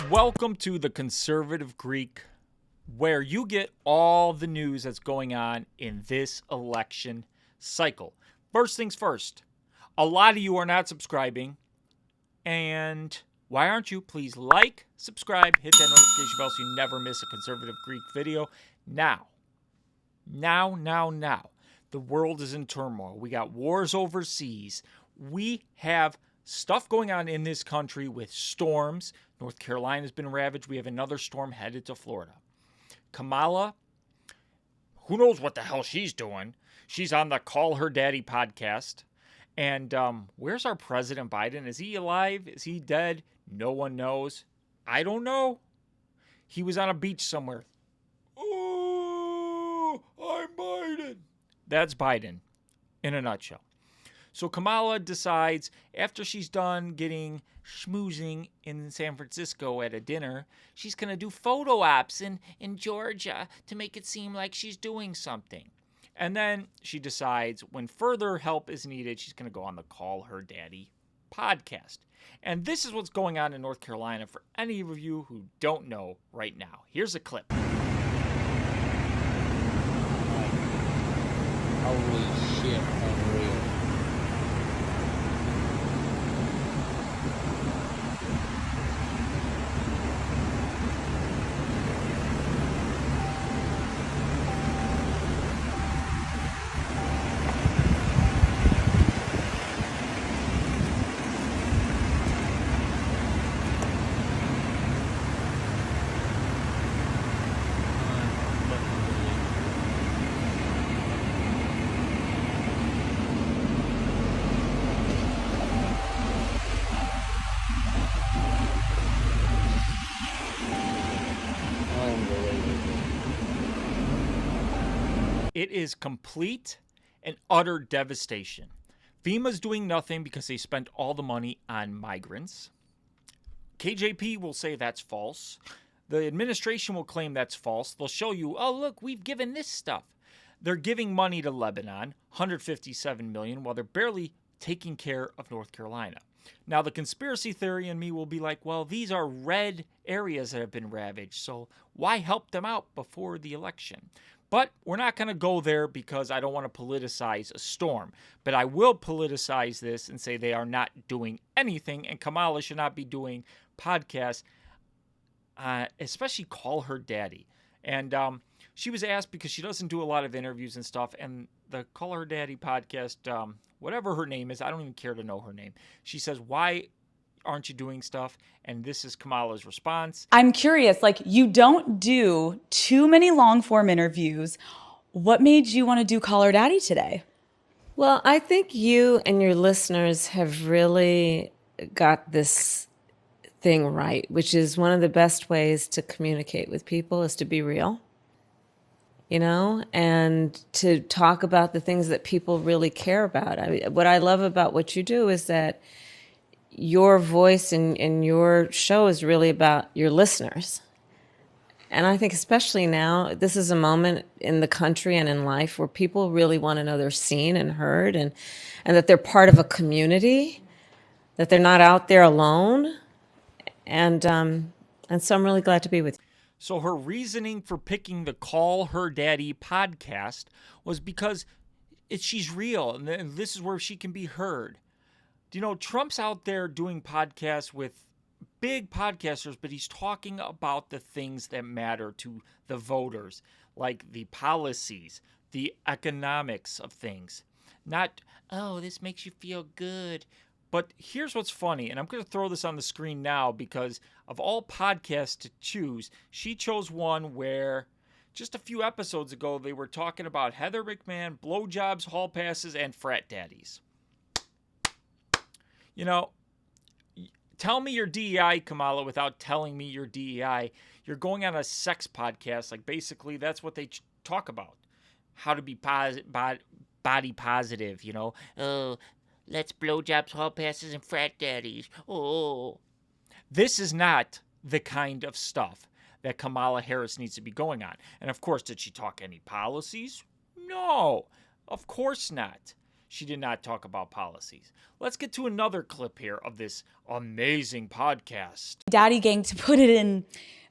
Welcome to the Conservative Greek, where you get all the news that's going on in this election cycle. First things first, a lot of you are not subscribing, and why aren't you? Please like, subscribe, hit that notification bell so you never miss a Conservative Greek video. Now. The world is in turmoil. We got wars overseas. We have stuff going on in this country with storms. North Carolina has been ravaged. We have another storm headed to Florida. Kamala, who knows what the hell she's doing? She's on the Call Her Daddy podcast. And where's our President Biden? Is he alive? Is he dead? No one knows. I don't know. He was on a beach somewhere. Oh, I'm Biden. That's Biden in a nutshell. So Kamala decides after she's done getting schmoozing in San Francisco at a dinner, she's going to do photo ops in Georgia to make it seem like she's doing something. And then she decides when further help is needed, she's going to go on the Call Her Daddy podcast. And this is what's going on in North Carolina for any of you who don't know right now. Here's a clip. Holy shit, unreal. It is complete and utter devastation. FEMA's doing nothing because they spent all the money on migrants. KJP will say that's false. The administration will claim that's false. They'll show you, oh, look, we've given this stuff. They're giving money to Lebanon, $157 million, while they're barely taking care of North Carolina. Now, the conspiracy theory in me will be like, well, these are red areas that have been ravaged, so why help them out before the election? But we're not going to go there because I don't want to politicize a storm. But I will politicize this and say they are not doing anything, and Kamala should not be doing podcasts, especially Call Her Daddy. And she was asked because she doesn't do a lot of interviews and stuff, and the Call Her Daddy podcast, whatever her name is, I don't even care to know her name. She says, why aren't you doing stuff? And this is Kamala's response. I'm curious, like, you don't do too many long form interviews. What made you want to do Call Her Daddy today? Well, I think you and your listeners have really got this thing right, which is one of the best ways to communicate with people is to be real, you know, and to talk about the things that people really care about. I mean, what I love about what you do is that your voice in your show is really about your listeners. And I think especially now, this is a moment in the country and in life where people really want to know they're seen and heard and that they're part of a community, that they're not out there alone. And so I'm really glad to be with you. So her reasoning for picking the Call Her Daddy podcast was because she's real and this is where she can be heard. You know, Trump's out there doing podcasts with big podcasters, but he's talking about the things that matter to the voters, like the policies, the economics of things. Not, oh, this makes you feel good. But here's what's funny, and I'm going to throw this on the screen now because of all podcasts to choose, she chose one where just a few episodes ago they were talking about Heather McMahon, blowjobs, hall passes, and frat daddies. You know, tell me your DEI, Kamala, without telling me your DEI. You're going on a sex podcast. Like, basically, that's what they talk about. How to be body positive, you know. Oh, let's blowjobs, hall passes, and frat daddies. Oh. This is not the kind of stuff that Kamala Harris needs to be going on. And, of course, did she talk any policies? No, of course not. She did not talk about policies. Let's get to another clip here of this amazing podcast. Daddy gang, to put it in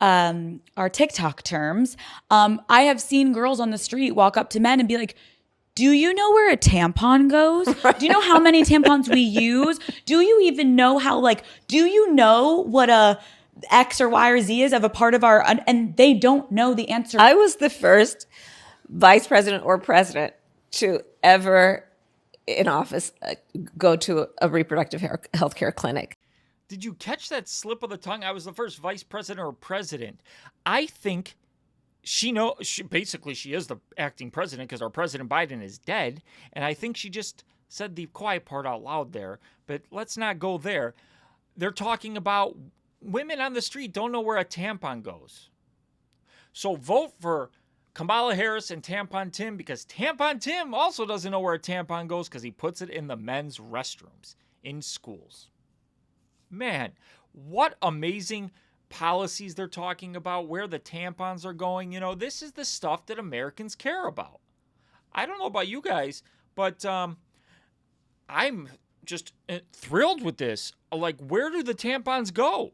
our TikTok terms, I have seen girls on the street walk up to men and be like, do you know where a tampon goes? Do you know how many tampons we use? Do you even know how, do you know what a X or Y or Z is of a part of our, and they don't know the answer. I was the first vice president or president to ever in office go to a reproductive health care clinic. Did you catch that slip of the tongue? I was the first vice president or president. I think she is the acting president because our President Biden is dead. And I think she just said the quiet part out loud there. But let's not go there. They're talking about women on the street don't know where a tampon goes. So vote for Kamala Harris and Tampon Tim, because Tampon Tim also doesn't know where a tampon goes because he puts it in the men's restrooms in schools. Man, what amazing policies they're talking about, where the tampons are going. This is the stuff that Americans care about. I don't know about you guys, but I'm just thrilled with this. Like, where do the tampons go?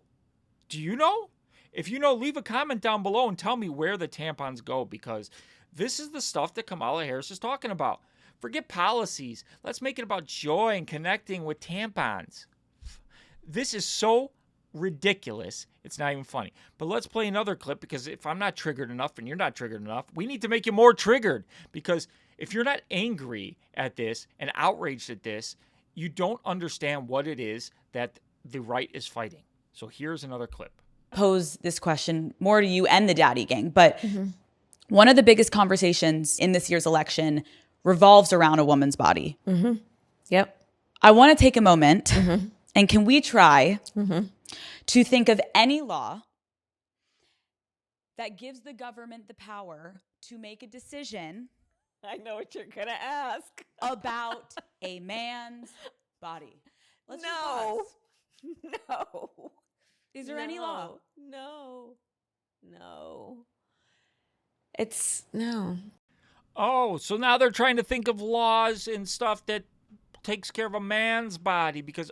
Do you know? If you know, leave a comment down below and tell me where the tampons go, because this is the stuff that Kamala Harris is talking about. Forget policies. Let's make it about joy and connecting with tampons. This is so ridiculous. It's not even funny. But let's play another clip, because if I'm not triggered enough and you're not triggered enough, we need to make you more triggered. Because if you're not angry at this and outraged at this, you don't understand what it is that the right is fighting. So here's another clip. Pose this question more to you and the Daddy gang, but one of the biggest conversations in this year's election revolves around a woman's body. Yep. I want to take a moment, and can we try to think of any law that gives the government the power to make a decision I know what you're going to ask. about a man's body? Let's just No. pause. No. Is there any law? No. It's no. Oh, so now they're trying to think of laws and stuff that takes care of a man's body, because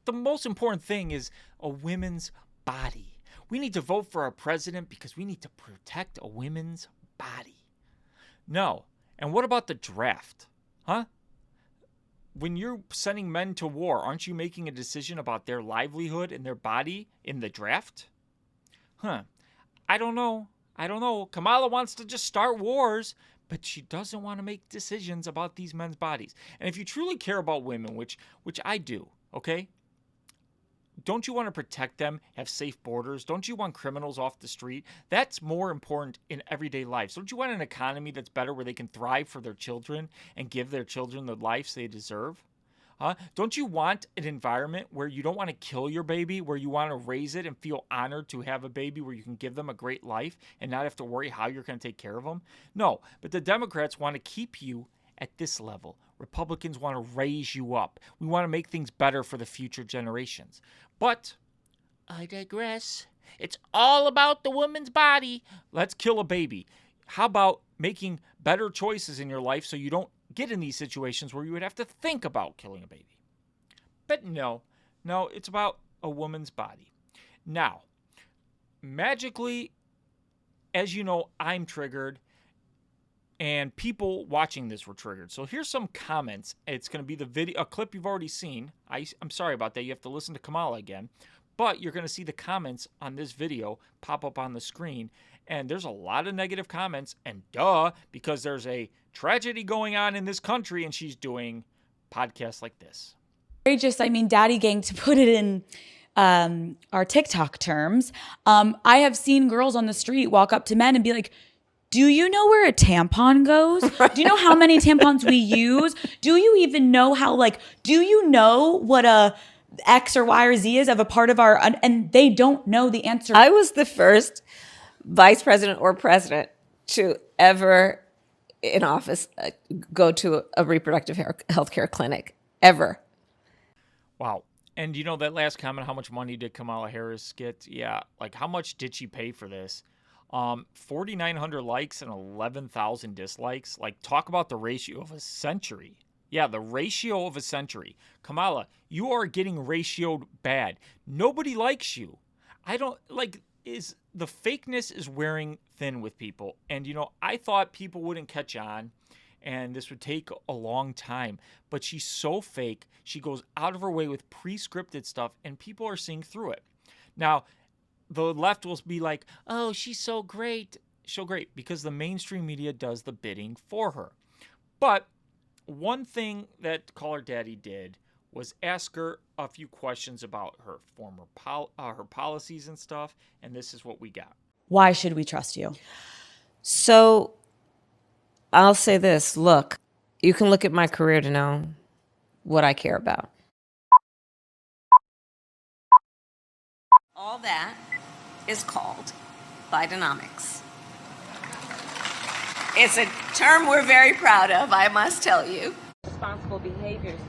the most important thing is a woman's body. We need to vote for our president because we need to protect a woman's body. No. And what about the draft? Huh? When you're sending men to war, aren't you making a decision about their livelihood and their body in the draft? Huh. I don't know. Kamala wants to just start wars, but she doesn't want to make decisions about these men's bodies. And if you truly care about women, which I do, okay? Don't you want to protect them, have safe borders? Don't you want criminals off the street? That's more important in everyday life. Don't you want an economy that's better, where they can thrive for their children and give their children the lives they deserve? Don't you want an environment where you don't want to kill your baby, where you want to raise it and feel honored to have a baby, where you can give them a great life and not have to worry how you're going to take care of them? No, but the Democrats want to keep you at this level. Republicans want to raise you up. We want to make things better for the future generations. But I digress. It's all about the woman's body. Let's kill a baby. How about making better choices in your life so you don't get in these situations where you would have to think about killing a baby? But no, it's about a woman's body. Now, magically, as you know, I'm triggered, and people watching this were triggered. So here's some comments. It's going to be the video, a clip you've already seen. I'm sorry about that. You have to listen to Kamala again. But you're going to see the comments on this video pop up on the screen. And there's a lot of negative comments. And because there's a tragedy going on in this country and she's doing podcasts like this. Daddy gang, to put it in our TikTok terms, I have seen girls on the street walk up to men and be like, do you know where a tampon goes? Do you know how many tampons we use? Do you even know how, do you know what a X or Y or Z is of a part of our, and they don't know the answer. I was the first vice president or president to ever in office go to a reproductive health care clinic, ever. Wow. And you know that last comment, how much money did Kamala Harris get? Yeah, how much did she pay for this? 4,900 likes and 11,000 dislikes. Talk about the ratio of a century. Yeah, the ratio of a century. Kamala, you are getting ratioed bad. Nobody likes you. I don't like is the fakeness is wearing thin with people. And I thought people wouldn't catch on and this would take a long time, but she's so fake. She goes out of her way with pre-scripted stuff and people are seeing through it. Now, the left will be like, "Oh, she's so great." So great because the mainstream media does the bidding for her. But one thing that Caller Daddy did was ask her a few questions about her former her policies and stuff, and this is what we got. Why should we trust you? So I'll say this. Look, you can look at my career to know what I care about. All that is called Bidenomics. It's a term we're very proud of, I must tell you. Responsible behaviors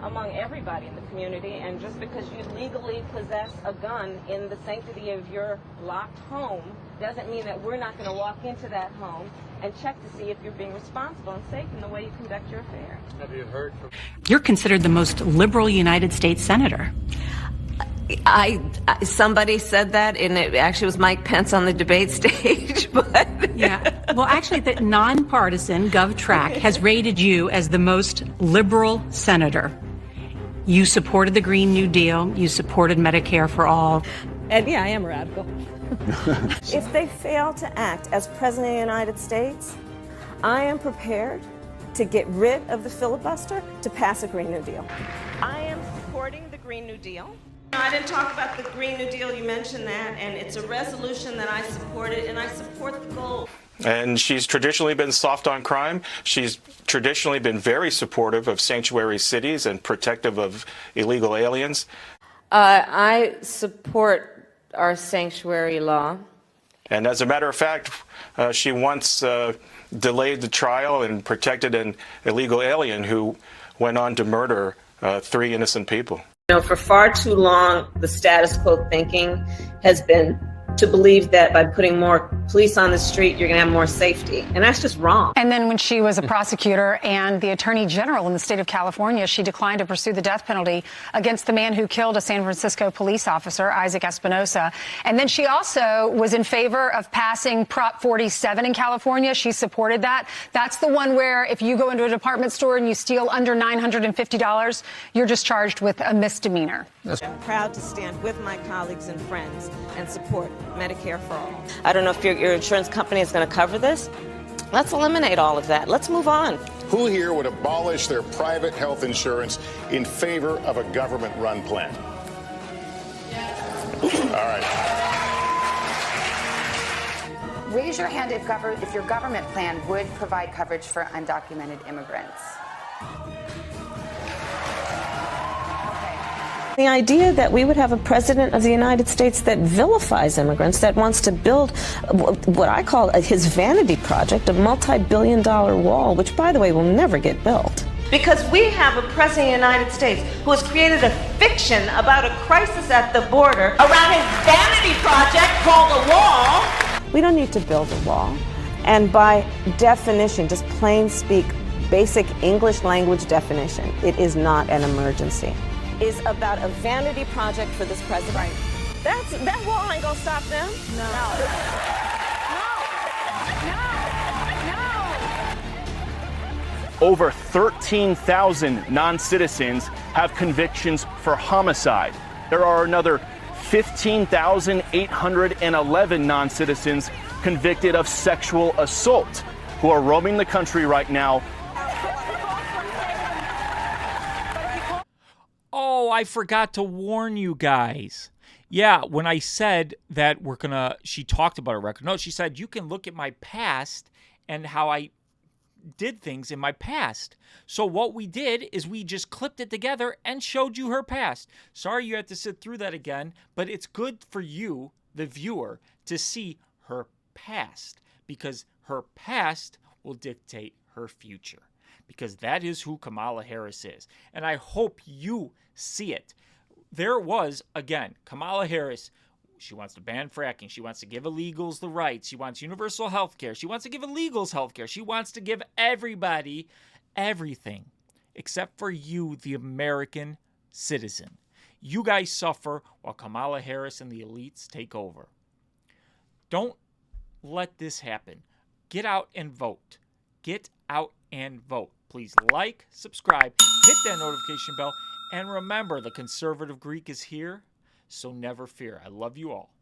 among everybody in the community, and just because you legally possess a gun in the sanctity of your locked home doesn't mean that we're not going to walk into that home and check to see if you're being responsible and safe in the way you conduct your affairs. Have you heard from... You're considered the most liberal United States senator. Somebody said that, and it actually was Mike Pence on the debate stage. But Yeah. Well, actually, the nonpartisan GovTrack has rated you as the most liberal senator. You supported the Green New Deal. You supported Medicare for all. And yeah, I am radical. If they fail to act as President of the United States, I am prepared to get rid of the filibuster to pass a Green New Deal. I am supporting the Green New Deal. I didn't talk about the Green New Deal, you mentioned that, and it's a resolution that I supported, and I support the goal. And she's traditionally been soft on crime. She's traditionally been very supportive of sanctuary cities and protective of illegal aliens. I support our sanctuary law. And as a matter of fact, she once delayed the trial and protected an illegal alien who went on to murder 3 innocent people. For far too long, the status quo thinking has been to believe that by putting more police on the street, you're going to have more safety. And that's just wrong. And then when she was a prosecutor and the attorney general in the state of California, she declined to pursue the death penalty against the man who killed a San Francisco police officer, Isaac Espinosa. And then she also was in favor of passing Prop 47 in California. She supported that. That's the one where if you go into a department store and you steal under $950, you're just charged with a misdemeanor. I'm proud to stand with my colleagues and friends and support Medicare for all. I don't know if your insurance company is going to cover this. Let's eliminate all of that. Let's move on. Who here would abolish their private health insurance in favor of a government-run plan? All right. Raise your hand if your government plan would provide coverage for undocumented immigrants. The idea that we would have a president of the United States that vilifies immigrants, that wants to build what I call his vanity project, a multi-billion-dollar wall, which, by the way, will never get built. Because we have a president of the United States who has created a fiction about a crisis at the border around his vanity project called a wall. We don't need to build a wall. And by definition, just plain speak, basic English language definition, it is not an emergency. Is about a vanity project for this president. Right. That wall ain't gonna stop them. No. Over 13,000 non-citizens have convictions for homicide. There are another 15,811 non-citizens convicted of sexual assault who are roaming the country right now. Oh, I forgot to warn you guys. Yeah, when I said that she talked about a record. No, she said, you can look at my past and how I did things in my past. So what we did is we just clipped it together and showed you her past. Sorry you had to sit through that again, but it's good for you, the viewer, to see her past because her past will dictate her future. Because that is who Kamala Harris is. And I hope you see it. There was, again, Kamala Harris. She wants to ban fracking. She wants to give illegals the rights. She wants universal health care. She wants to give illegals health care. She wants to give everybody everything. except for you, the American citizen. You guys suffer while Kamala Harris and the elites take over. Don't let this happen. Get out and vote. Get out and vote. Please like, subscribe, hit that notification bell, and remember, the conservative Greek is here, so never fear. I love you all.